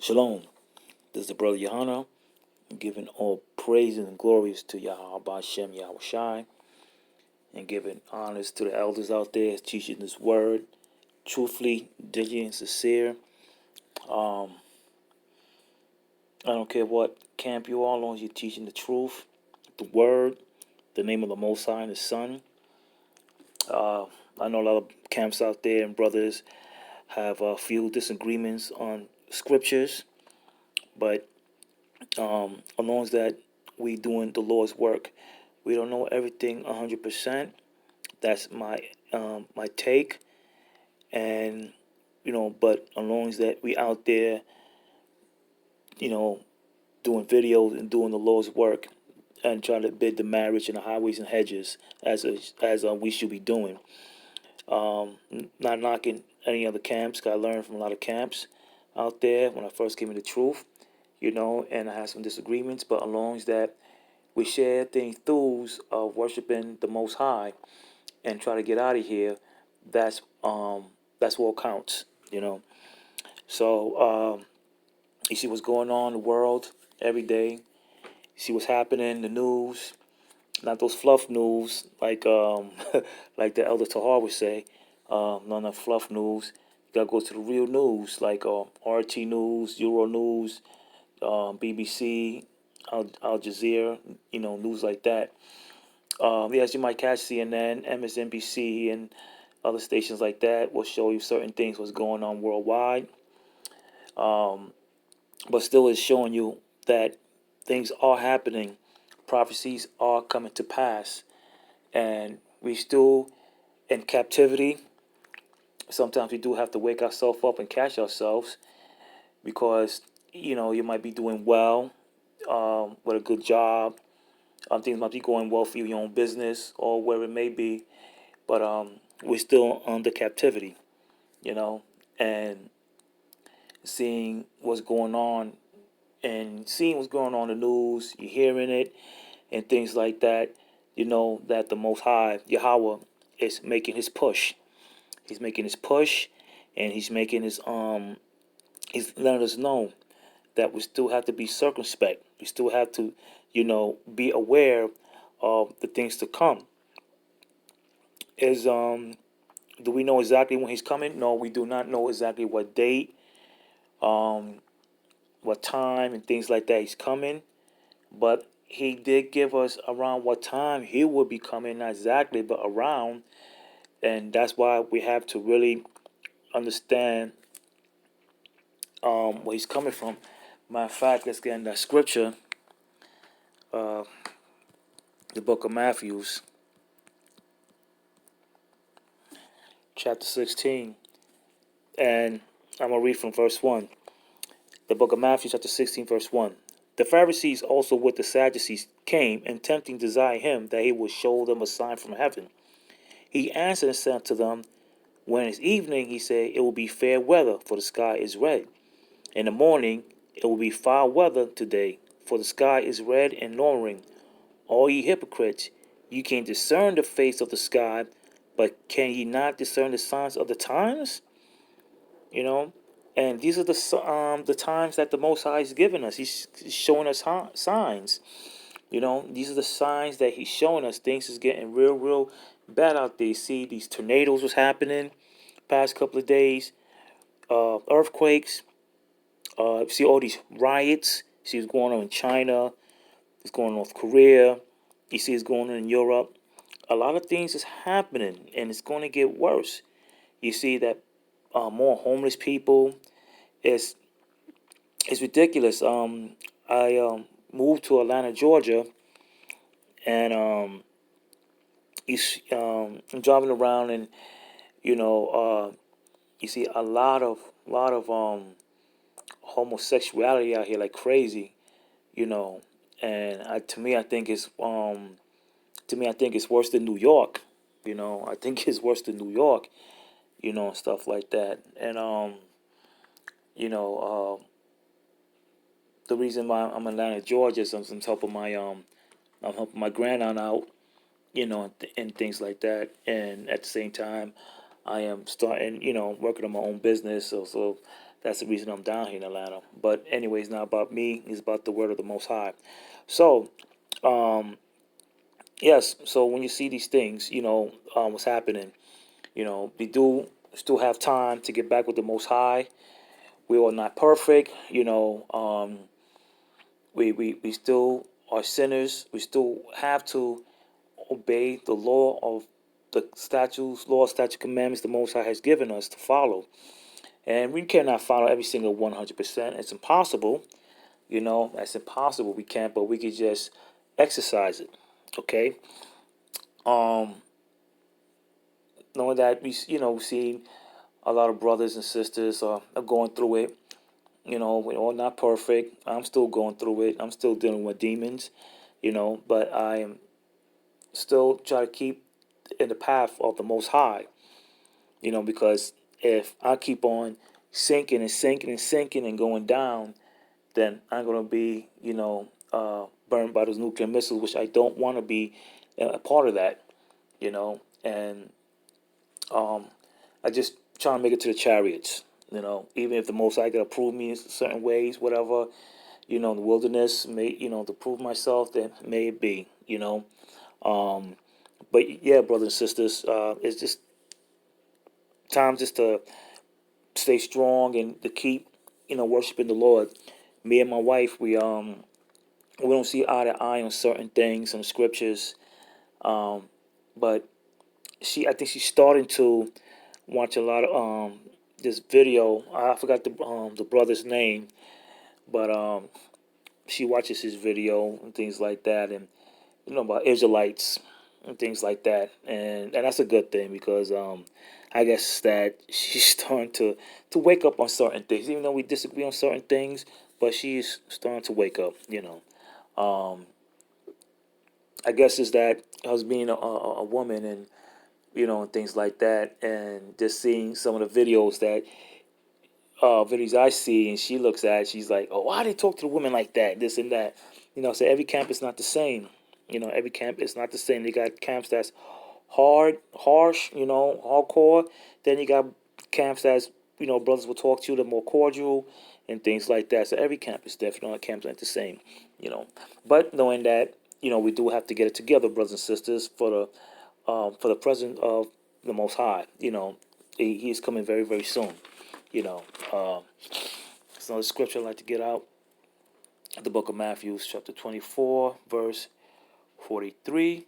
Shalom. This is the brother Yahawashi, giving all praises and glories to Yahawah, basham, Yahawashi, and giving honors to the elders out there teaching this word truthfully, diligent, and sincere. I don't care what camp you are, as long as you're teaching the truth, the word, the name of the Most High and His Son. I know a lot of camps out there and brothers have a few disagreements on scriptures, but as long as that we doing the Lord's work, we don't know everything 100%. That's my take, and but as long as that we out there, doing videos and doing the Lord's work and trying to bid the marriage in the highways and hedges as we should be doing. Not knocking any other camps, 'cause I learned from a lot of camps out there when I first came into truth, and I had some disagreements, but as long as that we share things through of worshiping the Most High and try to get out of here, that's what counts, So you see what's going on in the world every day. You see what's happening in the news, not those fluff news like like the elder Tahar would say. None of fluff news. You gotta go to the real news, like RT News, Euro News, BBC, Al Jazeera, news like that. Yes, you might catch CNN, MSNBC, and other stations like that will show you certain things what's going on worldwide. But still, it's showing you that things are happening, prophecies are coming to pass, and we still in captivity. Sometimes we do have to wake ourselves up and catch ourselves because you might be doing well with a good job. Things might be going well for you, your own business or wherever it may be, but we're still under captivity, and seeing what's going on in the news, you're hearing it and things like that, that the Most High, Yahawah, is making his push. He's making his push, and he's making he's letting us know that we still have to be circumspect. We still have to, be aware of the things to come. Do we know exactly when he's coming? No, we do not know exactly what date, what time, and things like that he's coming. But he did give us around what time he will be coming, not exactly, but around. And that's why we have to really understand where he's coming from. Matter of fact, let's get in that scripture, the book of Matthew, chapter 16. And I'm going to read from verse 1. The book of Matthew, chapter 16, verse 1. The Pharisees also with the Sadducees came and tempting desired him that he would show them a sign from heaven. He answered and said to them, when it's evening, he said, it will be fair weather, for the sky is red. In the morning, it will be foul weather today, for the sky is red and lowering. All ye hypocrites, you can discern the face of the sky, but can ye not discern the signs of the times? And these are the times that the Most High is giving us. He's showing us signs. These are the signs that he's showing us. Things is getting real bad out there. You see, these tornadoes was happening past couple of days, earthquakes. See all these riots. You see what's going on in China. It's going on in North Korea. You see it's going on in Europe. A lot of things is happening, and it's going to get worse. You see that more homeless people. It's ridiculous. I moved to Atlanta, Georgia, and I'm driving around, and you see a lot of homosexuality out here like crazy, and to me I think it's worse than New York. I think it's worse than New York, and stuff like that. And the reason why I'm in Atlanta, Georgia is I'm helping my grandaunt out, and things like that. And at the same time, I am starting, working on my own business. So That's the reason I'm down here in Atlanta. But anyway, it's not about me. It's about the word of the Most High. So, yes. So when you see these things, what's happening. We do still have time to get back with the Most High. We are not perfect. We still are sinners. We still have to obey the law of the statute, commandments the Most High has given us to follow. And we cannot follow every single 100%. It's impossible. That's impossible. We can't, but we can just exercise it. Okay. Knowing that we see a lot of brothers and sisters are going through it. We're all not perfect. I'm still going through it. I'm still dealing with demons. But I am still trying to keep in the path of the Most High. Because if I keep on sinking and sinking and sinking and going down, then I'm going to be, burned by those nuclear missiles, which I don't want to be a part of that, and I just trying to make it to the chariots, even if the Most High got to prove me in certain ways, whatever, in the wilderness, may, to prove myself, then may it be, but yeah, brothers and sisters, it's just time just to stay strong and to keep, worshiping the Lord. Me and my wife, we don't see eye to eye on certain things, some scriptures, but I think she's starting to watch a lot of this video. I forgot the brother's name, but she watches his video and things like that, and about Israelites and things like that, and that's a good thing because I guess that she's starting to wake up on certain things, even though we disagree on certain things, but she's starting to wake up. I guess is that us being a woman and and things like that, and just seeing some of the videos I see, and she looks at, she's like, oh, why they talk to the women like that, this and that, So every camp is not the same. Every camp is not the same. They got camps that's harsh, hardcore. Then you got camps that's brothers will talk to you, they're more cordial and things like that. So every camp is different. All camps aren't the same. But knowing that we do have to get it together, brothers and sisters, for the presence of the Most High. He is coming very, very soon. So the scripture I'd like to get out, the book of Matthew, chapter 24, verse 43.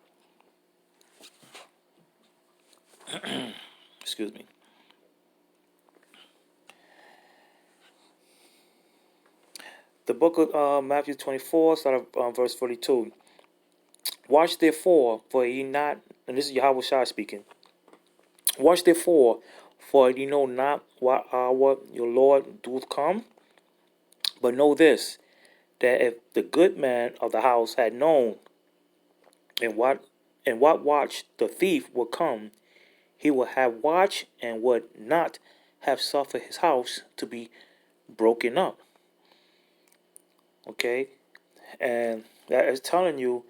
Excuse me. The book of Matthew 24, start of verse 42. Watch therefore, for ye not, and this is Yahawashi speaking. Watch therefore, for ye know not what hour your Lord doth come. But know this, that if the good man of the house had known and what watch the thief would come, he would have watched and would not have suffered his house to be broken up. Okay? And that is telling you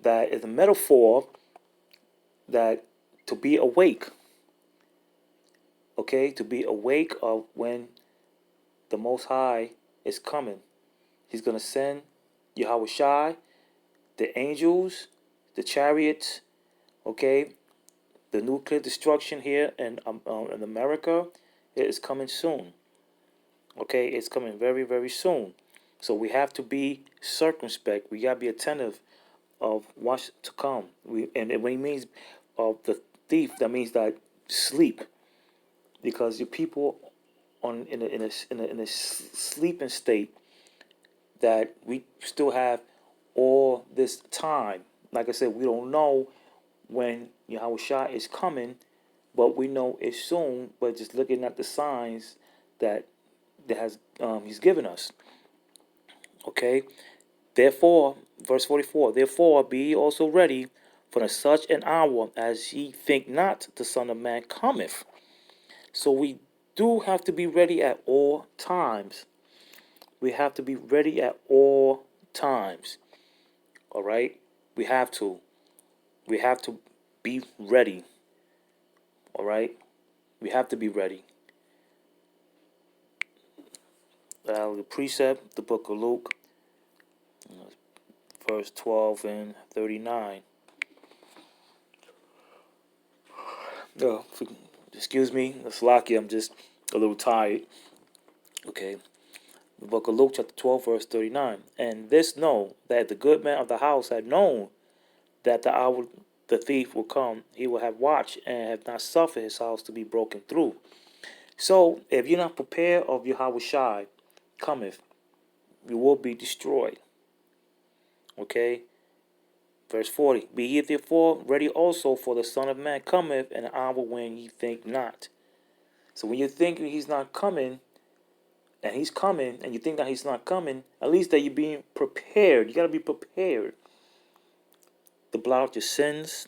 that is a metaphor that to be awake. Okay? To be awake of when the Most High is coming. He's going to send Yahawashi, the angels, the chariots, okay? The nuclear destruction here in America, it is coming soon. Okay, it's coming very, very soon. So we have to be circumspect. We gotta be attentive of what's to come. And when he means of the thief, that means that sleep, because your people in a sleeping state, that we still have all this time. Like I said, we don't know when Yahawashi is coming, but we know it's soon. But just looking at the signs that he's given us. Okay, therefore, verse 44. Therefore, be ye also ready, for in such an hour as ye think not, the Son of Man cometh. So we do have to be ready at all times. We have to be ready at all times. All right, we have to. We have to be ready. All right, we have to be ready. the precept, the book of Luke, verse 12 and 39. Oh, excuse me, it's lucky, I'm just a little tired. Okay. The book of Luke, chapter 12, verse 39. And this know that the good man of the house had known that the hour the thief will come, he will have watched and have not suffered his house to be broken through. So, if you're not prepared of Yahawashi cometh, you will be destroyed. Okay? Verse 40. Be ye therefore ready also, for the Son of Man cometh in an hour when ye think not. So when you think he's not coming, and he's coming, and you think that he's not coming, at least that you're being prepared. You got to be prepared to blot out your sins,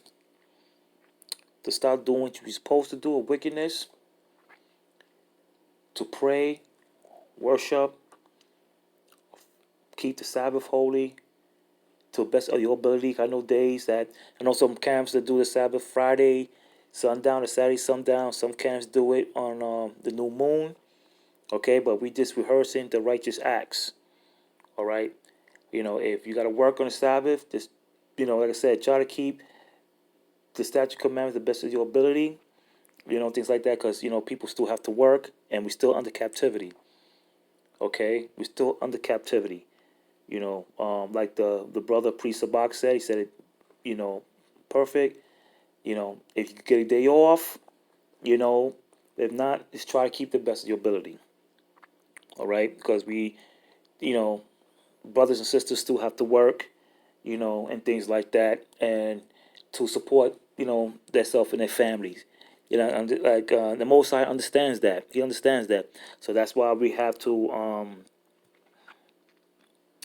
to stop doing what you're supposed to do of wickedness, to pray, worship, keep the Sabbath holy to the best of your ability. I know some camps that do the Sabbath Friday sundown or Saturday sundown. Some camps do it on the new moon. Okay, but we just rehearsing the righteous acts. All right, if you got to work on the Sabbath, just like I said, try to keep the statute commandments the best of your ability. Things like that, because people still have to work, and we're still under captivity. Okay, we're still under captivity. Like the brother priest Sabak said, he said it, perfect. If you get a day off, if not, just try to keep the best of your ability. All right, because we, you know, brothers and sisters still have to work, and things like that, and to support, themselves and their families. And the Most High understands that. He understands that. So that's why we have to,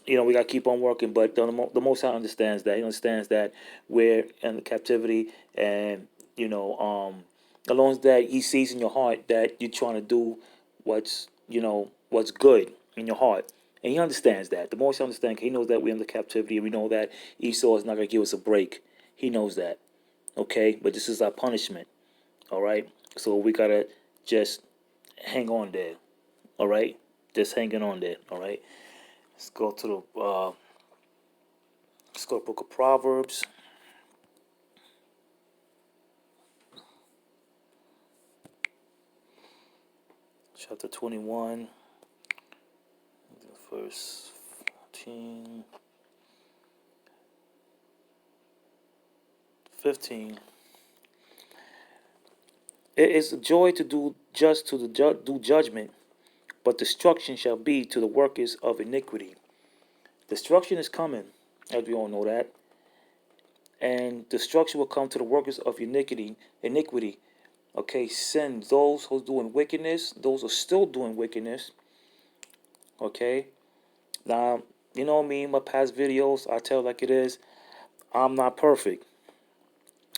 we got to keep on working. But the Most High understands that. He understands that we're in captivity, and as long as that He sees in your heart that you're trying to do what's good in your heart. And He understands that. The Most High understands. He knows that we're in the captivity, and we know that Esau is not going to give us a break. He knows that. Okay, but this is our punishment. All right, so we gotta just hang on there. All right, just hanging on there. All right, let's go to the book of Proverbs, chapter 21, verse 14, 15. It is a joy to do just to do judgment, but destruction shall be to the workers of iniquity. Destruction is coming, as we all know that, and destruction will come to the workers of iniquity. Okay, sin. Those who's doing wickedness, those are still doing wickedness. Okay, now me in my past videos, I tell like it is. I'm not perfect.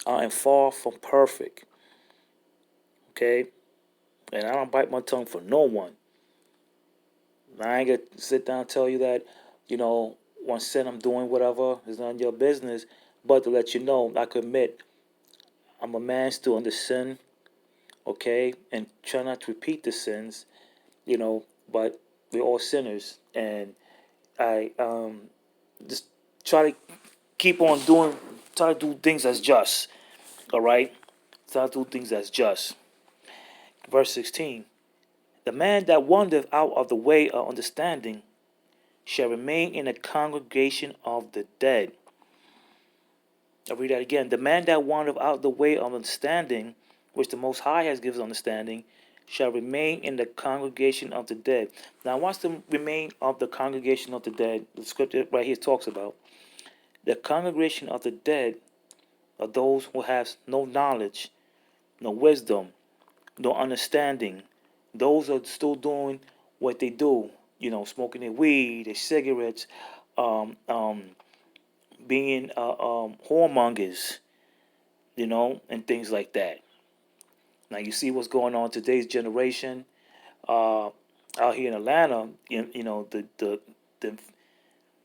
I am far from perfect. Okay, and I don't bite my tongue for no one. I ain't gonna sit down and tell you that, one sin I'm doing whatever is none of your business. But to let you know, I could admit I'm a man still under sin. Okay, and try not to repeat the sins. But we're all sinners, and I just try to keep on try to do things as just. All right, try to do things as just. Verse 16: The man that wandereth out of the way of understanding shall remain in the congregation of the dead. I'll read that again. The man that wandereth out of the way of understanding, which the Most High has given understanding, shall remain in the congregation of the dead. Now, what's the remain of the congregation of the dead? The scripture right here talks about the congregation of the dead are those who have no knowledge, no wisdom, no understanding. Those are still doing what they do, smoking their weed, their cigarettes, being whoremongers, and things like that. Now you see what's going on today's generation. Out here in Atlanta, the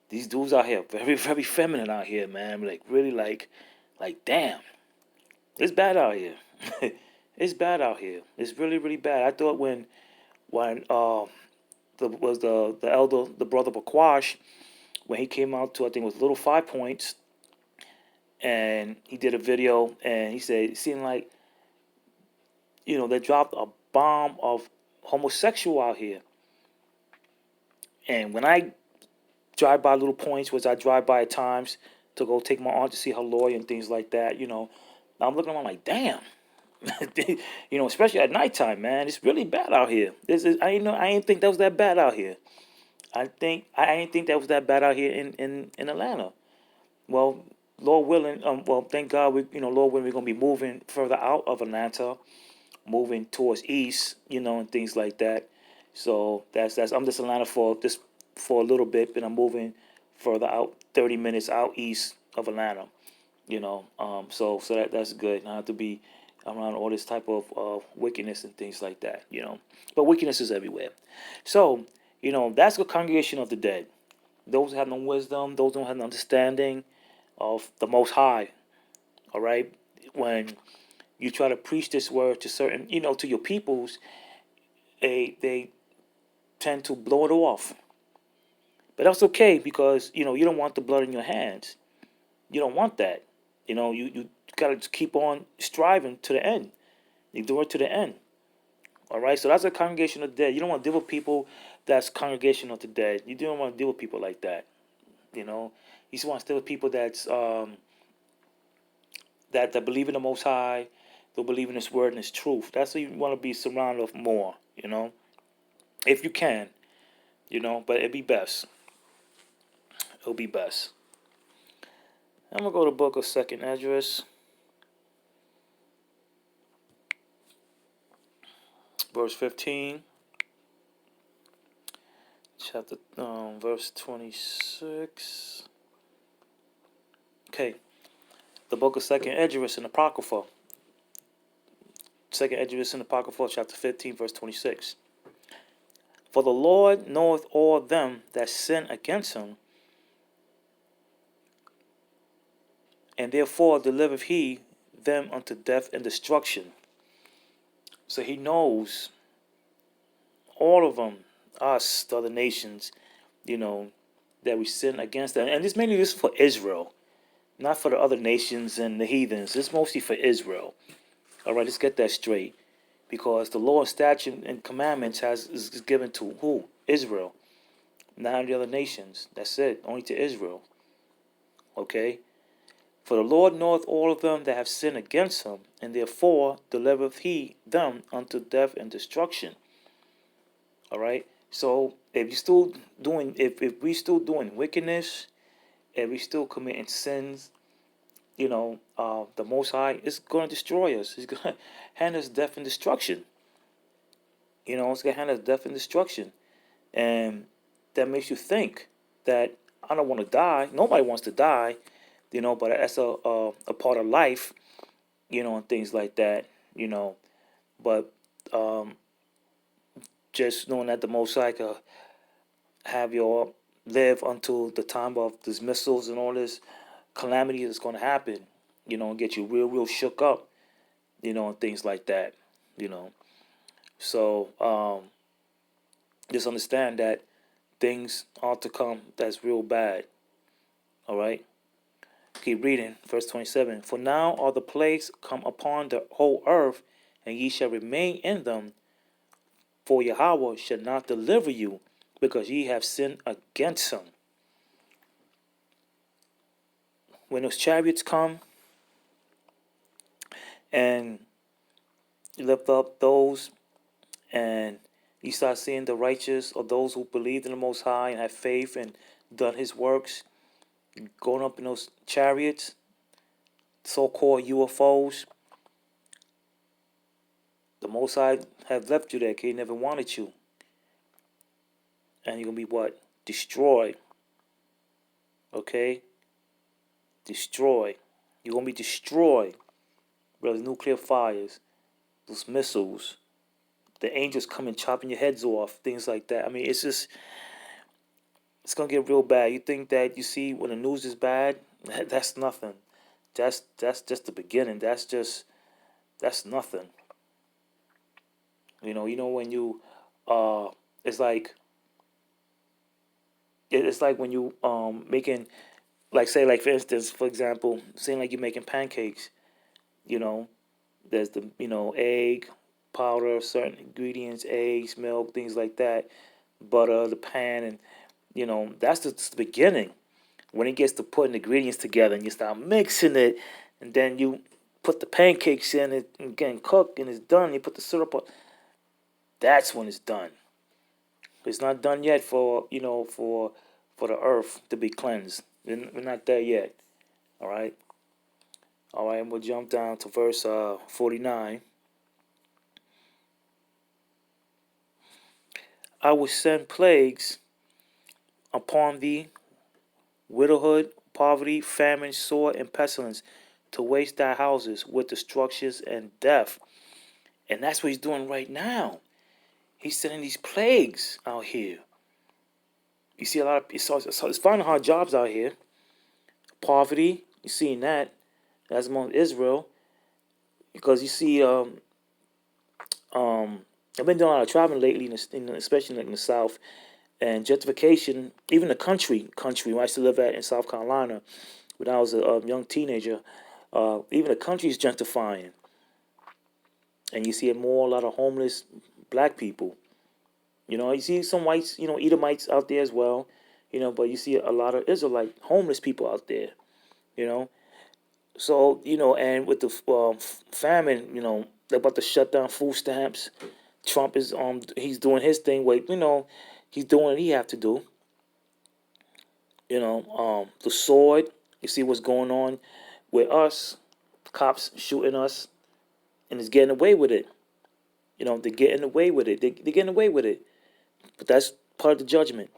these dudes out here very very feminine out here, man. Like really like damn, it's bad out here. It's bad out here. It's really really bad. I thought when the the elder, the brother Bakwash, when he came out to, I think it was Little 5 Points, and he did a video, and he said it seemed like, they dropped a bomb of homosexual out here. And when I drive by Little Points, which I drive by at times to go take my aunt to see her lawyer and things like that, I'm looking around like, damn. Especially at nighttime, man, it's really bad out here. I ain't think that was that bad out here. I ain't think that was that bad out here in Atlanta. Well, Lord willing, thank God Lord willing, we're gonna be moving further out of Atlanta, moving towards east, and things like that. So that's I'm just Atlanta for a little bit, and I'm moving further out, 30 minutes out east of Atlanta. So that's good. Not to be around all this type of wickedness and things like that. But wickedness is everywhere. So that's the congregation of the dead. Those who have no wisdom, those who don't have no understanding of the Most High. All right, when you try to preach this word to certain, to your peoples, they tend to blow it off. But that's okay, because you don't want the blood in your hands. You don't want that. You gotta keep on striving to the end. You do it to the end. All right. So that's a congregation of the dead. You don't want to deal with people that's congregation of the dead. You don't want to deal with people like that. You just want to deal with people that's that believe in the Most High. They'll believe in His word and His truth. That's what you want to be surrounded of more. If you can. But it'd be best. It'll be best. I'm gonna go to the book of 2nd Esdras, verse 15, chapter verse 26. Okay, the book of 2nd Esdras in Apocrypha. 2nd Esdras in Apocrypha, chapter 15, verse 26. For the Lord knoweth all them that sin against Him, and therefore delivereth He them unto death and destruction. So He knows all of them, us, the other nations, that we sin against them. And this mainly is for Israel, not for the other nations and the heathens. It's mostly for Israel. All right, let's get that straight. Because the law and statute and commandments is given to who? Israel. Not the other nations. That's it. Only to Israel. Okay? For the Lord knoweth all of them that have sinned against Him, and therefore delivereth He them unto death and destruction. All right? So if we still doing wickedness, if we still committing sins, the Most High is going to destroy us. He's going to hand us death and destruction. It's going to hand us death and destruction. And that makes you think that I don't want to die. Nobody wants to die, but that's a part of life, and things like that, But just knowing that the Most High could have you live until the time of these missiles and all this calamity that's going to happen, and get you real shook up, and things like that, So just understand that things are to come that's real bad. All right. Keep reading, verse 27. For now are the plagues come upon the whole earth, and ye shall remain in them. For Yahawah shall not deliver you, because ye have sinned against Him. When those chariots come and you lift up those, and you start seeing the righteous, or those who believed in the Most High and have faith and done His works, going up in those chariots, so-called UFOs, the Most High have left you there, He never wanted you. And you're going to be what? Destroyed. Okay? Destroyed. You're going to be destroyed. Brother, nuclear fires, those missiles, the angels coming chopping your heads off, things like that. I mean, it's going to get real bad. You think that you see when the news is bad? That's nothing. That's just the beginning. That's nothing. When you, it's like It's like when you making, like, say, like, for instance, for example, saying like you're making pancakes. You know, there's the, egg powder, certain ingredients, eggs, milk, things like that, butter, the pan, and that's the beginning. When it gets to putting ingredients together and you start mixing it, and then you put the pancakes in it and getting cooked and it's done. You put the syrup on. That's when it's done. It's not done yet for for the earth to be cleansed. We're not there yet. All right. All right. And we'll jump down to verse 49. I will send plagues upon thee, widowhood, poverty, famine, sword, and pestilence, to waste thy houses with destructions and death. And that's what he's doing right now. He's sending these plagues out here. You see a lot of it's finding hard jobs out here. Poverty, you're seeing that. That's among Israel. Because you see, I've been doing a lot of traveling lately, especially in the South, and gentrification. Even the country where I used to live at in South Carolina, when I was a young teenager, even the country is gentrifying, and you see a lot of homeless black people. You see some whites, Edomites out there as well, but you see a lot of Israelite homeless people out there, you know. So, and with the famine, they're about to shut down food stamps. Trump is he's doing his thing where, he's doing what he have to do. The sword, you see what's going on with us, cops shooting us, and it's getting away with it. They're getting away with it. They're getting away with it. But that's part of the judgment.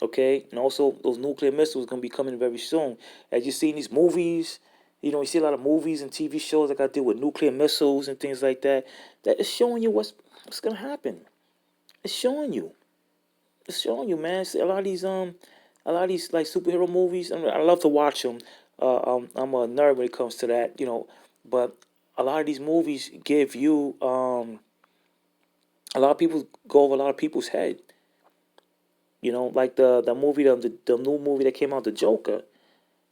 Okay? And also, those nuclear missiles going to be coming very soon. As you see in these movies, you see a lot of movies and TV shows that got to deal with nuclear missiles and things like that. That is showing you what's going to happen. It's showing you. It's showing you, man. See, a lot of these like superhero movies. I love to watch them. I'm a nerd when it comes to that, But a lot of these movies give you a lot of people go over a lot of people's head. Like the movie, the new movie that came out, the Joker.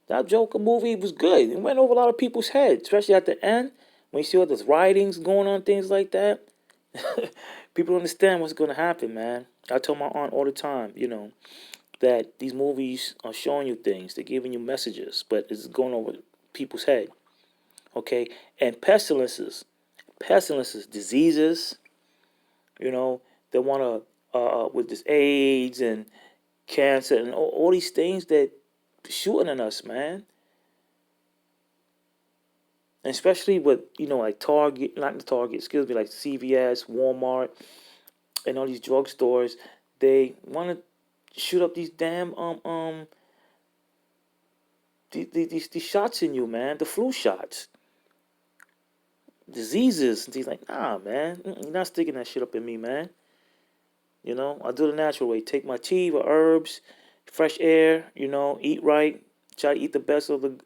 That Joker movie was good. It went over a lot of people's heads, especially at the end when you see all those writings going on, things like that. People understand what's going to happen, man. I tell my aunt all the time, that these movies are showing you things, they're giving you messages, but it's going over people's head. Okay, and pestilences, diseases. They want to with this AIDS and cancer and all these things that shooting at us, man. And especially with like Target, not the Target, excuse me, like CVS, Walmart, and all these drugstores. They want to shoot up these damn these shots in you, man. The flu shots, diseases, and things like, nah, man. You're not sticking that shit up in me, man. I do the natural way. Take my tea with herbs, fresh air. Eat right. Try to eat the best of the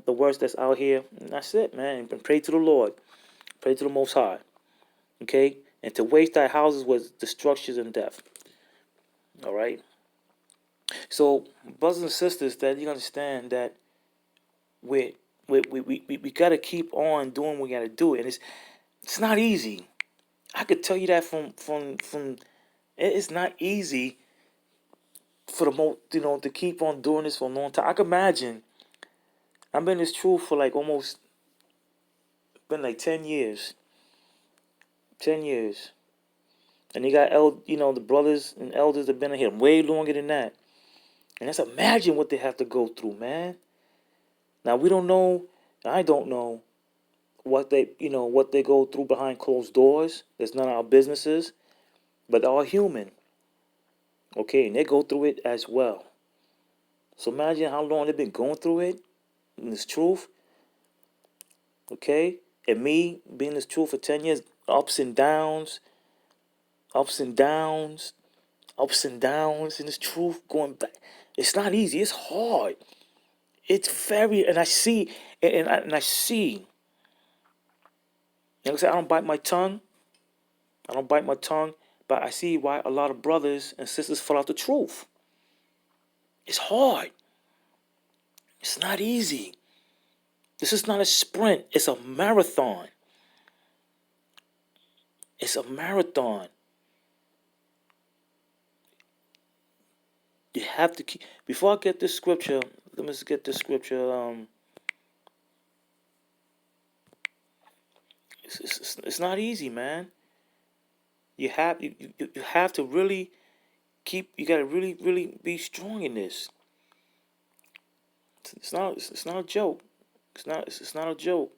worst that's out here. And that's it, man. And pray to the Lord. Pray to the Most High. Okay? And to waste thy houses with destruction and death. All right? So, brothers and sisters, that you understand that we got to keep on doing what we got to do. And it's not easy. I could tell you that from it's not easy for the most, to keep on doing this for a long time. I can imagine. I've been in this truth for like almost, been like 10 years. 10 years. And you got, the brothers and elders that have been in here way longer than that. And let's imagine what they have to go through, man. Now, we don't know, I don't know what they go through behind closed doors. That's none of our businesses. But they're all human. Okay, and they go through it as well. So imagine how long they've been going through it in this truth. Okay? And me being in this truth for 10 years, ups and downs, ups and downs, ups and downs in this truth, going back. It's not easy. It's hard. It's very, and I see, and I see. Like I said, I don't bite my tongue. I don't bite my tongue, but I see why a lot of brothers and sisters fall out the truth. It's hard. It's not easy. This is not a sprint. It's a marathon. It's a marathon. You have to keep. Before I get this scripture, let me just get this scripture. It's not easy, man. You have to really keep. You got to really be strong in this. It's not a joke. It's not a joke.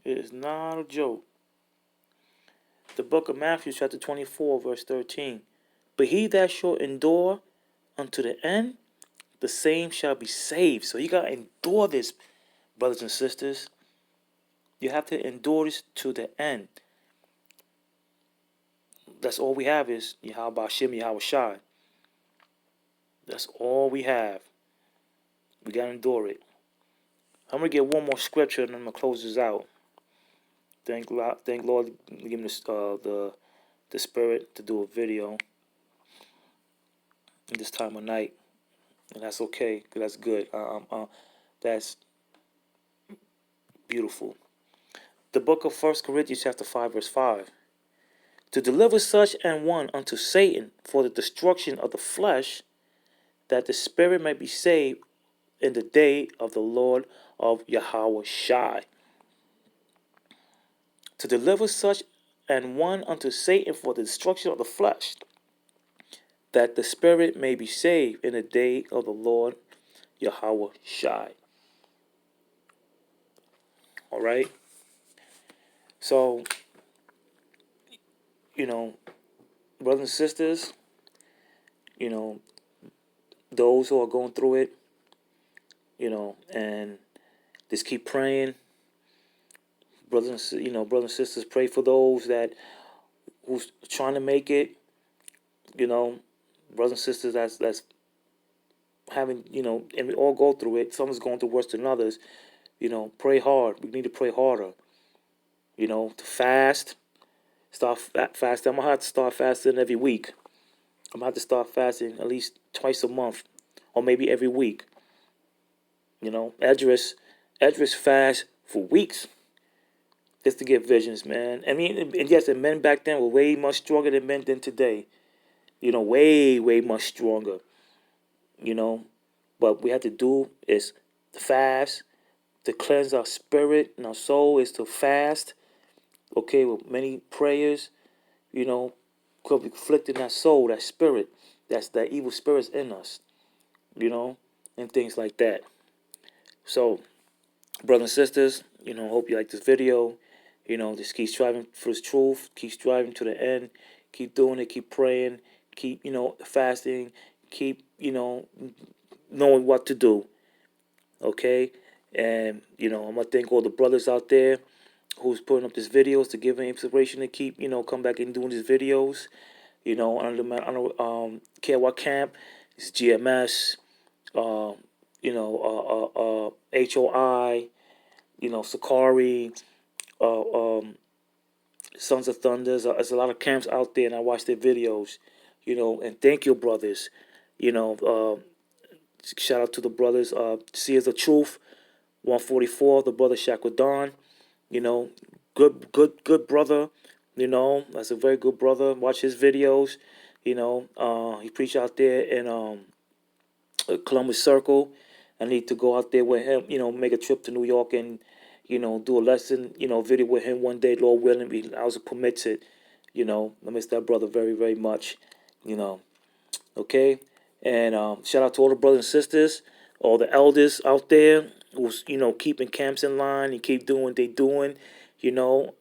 It is not a joke. The book of Matthew, chapter 24, verse 13. But he that shall endure unto the end, the same shall be saved. So you got to endure this, brothers and sisters. You have to endure this to the end. That's all we have is Yahawah, basham, Yahawashi. That's all we have. We got to endure it. I'm going to get one more scripture and I'm going to close this out. Thank Lord give me the spirit to do a video this time of night. And that's okay, because that's good. That's beautiful. The book of 1 Corinthians chapter 5, verse 5. To deliver such an one unto Satan for the destruction of the flesh, that the spirit may be saved in the day of the Lord of Yahawashi. To deliver such an one unto Satan for the destruction of the flesh, that the spirit may be saved in the day of the Lord Yahawashi. All right? So, brothers and sisters, those who are going through it, and just keep praying. Brothers and sisters, pray for those who's trying to make it. Brothers and sisters, that's having, and we all go through it. Someone's going through worse than others. Pray hard. We need to pray harder. To fast. Start fasting. I'm gonna have to start fasting every week. I'm gonna have to start fasting at least twice a month, or maybe every week. Edris fast for weeks just to get visions, man. I mean, and yes, the men back then were way much stronger than men than today. Way much stronger. What we have to do is to fast, to cleanse our spirit and our soul is to fast. Okay, with many prayers, conflicting that soul, that spirit, that evil spirit's in us, and things like that. So, brothers and sisters, hope you like this video. Just keep striving for His truth, keep striving to the end, keep doing it, keep praying, keep, fasting, keep, knowing what to do. Okay? And, I'm going to thank all the brothers out there who's putting up these videos to give me inspiration to keep, come back and doing these videos. Under KJV Camp, it's GMS, HOI, Sakari, Sons of Thunders. There's a lot of camps out there, and I watch their videos, and thank you, brothers. Shout out to the brothers. Seers the Truth, 144, the brother Shackwadon. Good brother. That's a very good brother. Watch his videos. He preached out there in Columbus Circle. I need to go out there with him. Make a trip to New York and do a lesson. Video with him one day, Lord willing. I also permits it. I miss that brother very, very much. Okay. And shout out to all the brothers and sisters, all the elders out there who's keeping camps in line and keep doing what they doing. I'm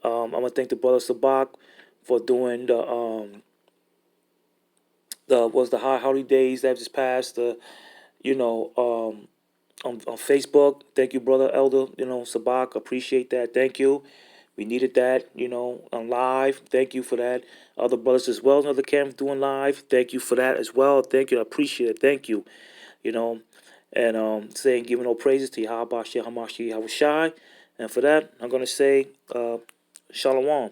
gonna thank the brother Sabak for doing the high holidays that just passed. On Facebook. Thank you, brother Elder. Sabak, appreciate that. Thank you. We needed that. On live. Thank you for that. Other brothers as well. Another camp doing live. Thank you for that as well. Thank you. I appreciate it. Thank you. And saying giving all praises to Yahawashi, Yahawashi, Yahawashi. And for that, I'm gonna say Shalom.